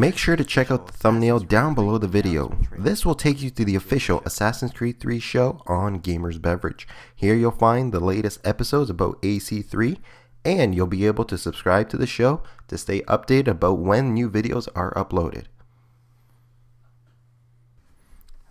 Make sure to check out the thumbnail down below the video. This will take you to the official Assassin's Creed 3 show on GamersBeverage. Here you'll find the latest episodes about AC3, and you'll be able to subscribe to the show to stay updated about when new videos are uploaded.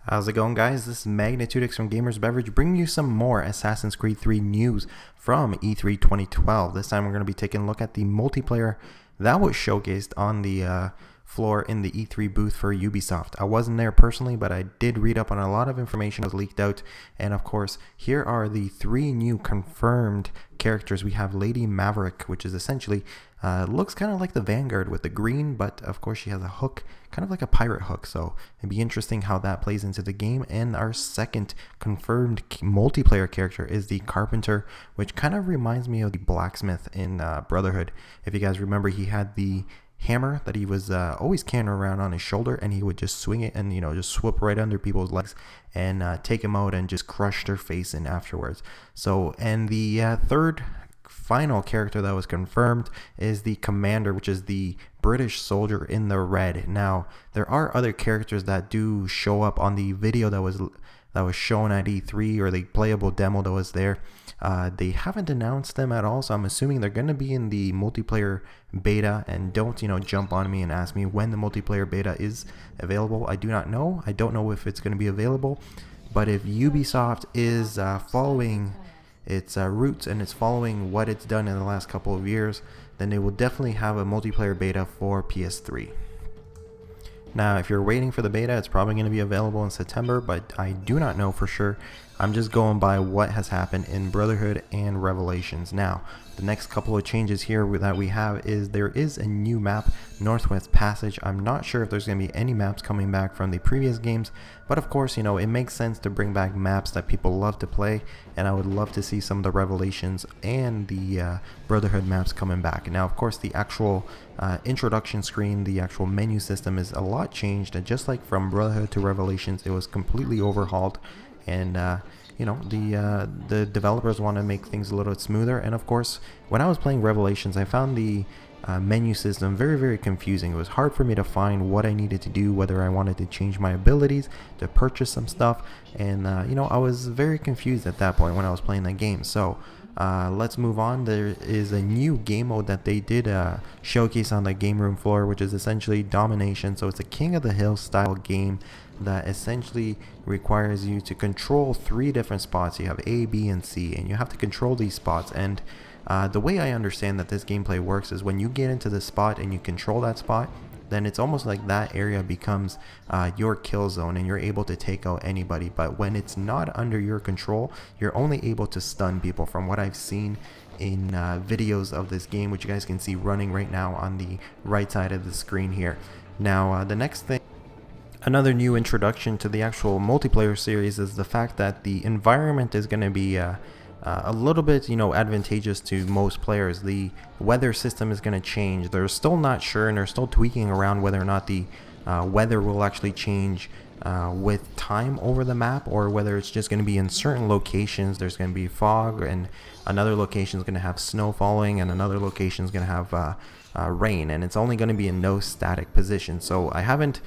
How's it going, guys? This is Magnitudix from GamersBeverage bringing you some more Assassin's Creed 3 news from E3 2012. This time we're going to be taking a look at the multiplayer that was showcased on the floor in the E3 booth for Ubisoft. I wasn't there personally, but I did read up on a lot of information that was leaked out. And of course, here are the 3 new confirmed characters. We have Lady Maverick, which is essentially looks kind of like the Vanguard with the green, but of course she has a hook, kind of like a pirate hook. So it'd be interesting how that plays into the game. And our second confirmed multiplayer character is the Carpenter, which kind of reminds me of the blacksmith in Brotherhood. If you guys remember, he had the hammer that he was always carrying around on his shoulder, and he would just swing it and just swoop right under people's legs and take them out and just crush their face in afterwards. So, and the third final character that was confirmed is the Commander, which is the British soldier in the red. Now there are other characters that do show up on the video that was shown at E3, or the playable demo that was there. They haven't announced them at all, so I'm assuming they're going to be in the multiplayer beta. And don't jump on me and ask me when the multiplayer beta is available. I do not know. I don't know if it's going to be available, but if Ubisoft is following its roots and it's following what it's done in the last couple of years, then they will definitely have a multiplayer beta for PS3. Now, if you're waiting for the beta, it's probably going to be available in September, but I do not know for sure. I'm just going by what has happened in Brotherhood and Revelations. Now, the next couple of changes here that we have is there is a new map, Northwest Passage. I'm not sure if there's going to be any maps coming back from the previous games, but of course, it makes sense to bring back maps that people love to play, and I would love to see some of the Revelations and the Brotherhood maps coming back. Now, of course, the actual introduction screen, the actual menu system is a lot changed, and just like from Brotherhood to Revelations, it was completely overhauled. And the developers want to make things a little bit smoother. And of course, when I was playing Revelations, I found the menu system very, very confusing. It was hard for me to find what I needed to do, whether I wanted to change my abilities, to purchase some stuff, and I was very confused at that point when I was playing that game. So let's move on. There is a new game mode that they did showcase on the game room floor, which is essentially Domination. So it's a King of the Hill style game that essentially requires you to control 3 different spots. You have A, B, and C, and you have to control these spots. And the way I understand that this gameplay works is when you get into the spot and you control that spot, then it's almost like that area becomes your kill zone, and you're able to take out anybody. But when it's not under your control, you're only able to stun people, from what I've seen in videos of this game, which you guys can see running right now on the right side of the screen here. Now, the next thing, another new introduction to the actual multiplayer series, is the fact that the environment is going to be a little bit advantageous to most players. The weather system is going to change. They're still not sure, and they're still tweaking around whether or not the weather will actually change with time over the map, or whether it's just going to be in certain locations there's going to be fog, and another location is going to have snow falling, and another location is going to have rain, and it's only going to be in no static position. So I haven't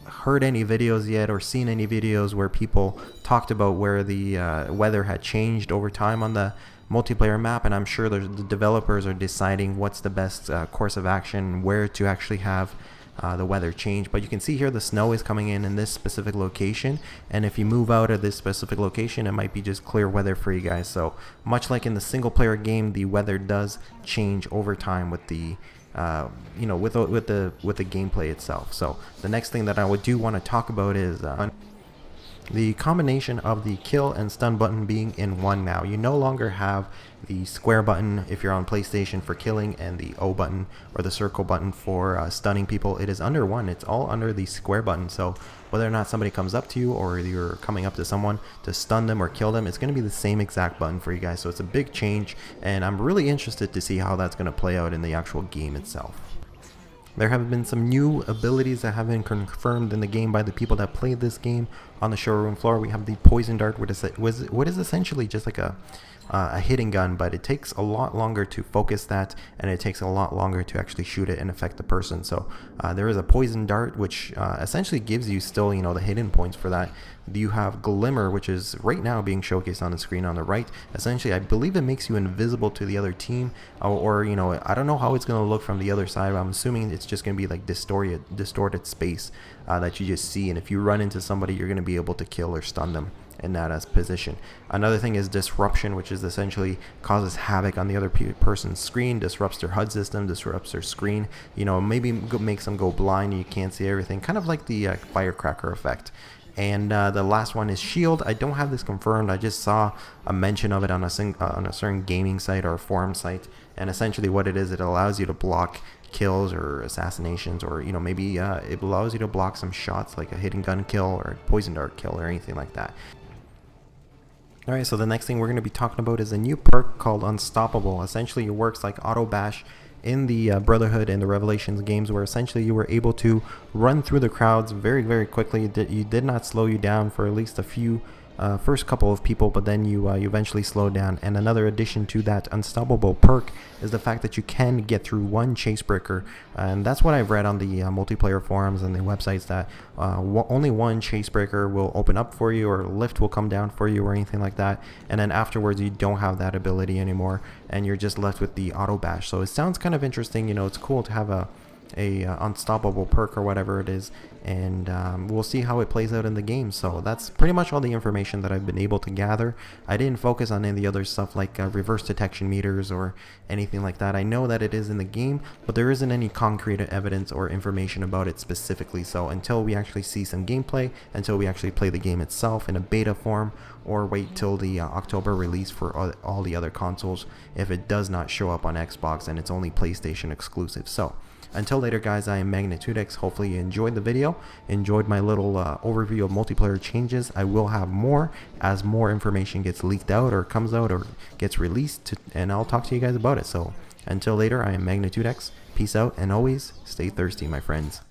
heard any videos yet, or seen any videos where people talked about where the weather had changed over time on the multiplayer map, and I'm sure the developers are deciding what's the best course of action, where to actually have the weather change. But you can see here the snow is coming in this specific location, and if you move out of this specific location, it might be just clear weather for you guys. So much like in the single player game, the weather does change over time with the with the gameplay itself. So the next thing that I do want to talk about is the combination of the kill and stun button being in one now. You no longer have the square button if you're on PlayStation for killing, and the O button or the circle button for stunning people. It is under one. It's all under the square button. So whether or not somebody comes up to you, or you're coming up to someone to stun them or kill them, it's going to be the same exact button for you guys. So it's a big change, and I'm really interested to see how that's going to play out in the actual game itself. There have been some new abilities that have been confirmed in the game by the people that played this game on the showroom floor. We have the Poison Dart, what is essentially just like a a hidden gun, but it takes a lot longer to focus that, and it takes a lot longer to actually shoot it and affect the person. So there is a poison dart, which essentially gives you still, you know, the hidden points for that. You have Glimmer, which is right now being showcased on the screen on the right. Essentially, I believe it makes you invisible to the other team, or you know, I don't know how it's going to look from the other side, but I'm assuming it's just going to be like distorted space that you just see, and if you run into somebody, you're going to be able to kill or stun them in that position. Another thing is Disruption, which is essentially causes havoc on the other person's screen, disrupts their HUD system, disrupts their screen, you know, maybe makes them go blind and you can't see everything, kind of like the firecracker effect. And the last one is Shield. I don't have this confirmed. I just saw a mention of it on a certain gaming site or a forum site. And essentially what it is, it allows you to block kills or assassinations, or, you know, maybe it allows you to block some shots like a hidden gun kill or a poison dart kill or anything like that. Alright, so the next thing we're going to be talking about is a new perk called Unstoppable. Essentially it works like auto bash in the Brotherhood and the Revelations games, where essentially you were able to run through the crowds very, very quickly. You did not slow you down for at least a few first couple of people, but then you eventually slow down. And another addition to that Unstoppable perk is the fact that you can get through one chase breaker, and that's what I've read on the multiplayer forums and the websites, that only one chase breaker will open up for you, or lift will come down for you, or anything like that, and then afterwards you don't have that ability anymore and you're just left with the auto bash. So it sounds kind of interesting, you know, it's cool to have a unstoppable perk or whatever it is, and we'll see how it plays out in the game. So that's pretty much all the information that I've been able to gather. I didn't focus on any of the other stuff like reverse detection meters or anything like that. I know that it is in the game, but there isn't any concrete evidence or information about it specifically. So until we actually see some gameplay, until we actually play the game itself in a beta form, or wait till the October release for all the other consoles, if it does not show up on Xbox and it's only PlayStation exclusive. So until later, guys, I am Magnitudex. Hopefully you enjoyed the video, enjoyed my little overview of multiplayer changes. I will have more as more information gets leaked out or comes out or gets released, and I'll talk to you guys about it. So until later, I am Magnitudex. Peace out, and always stay thirsty, my friends.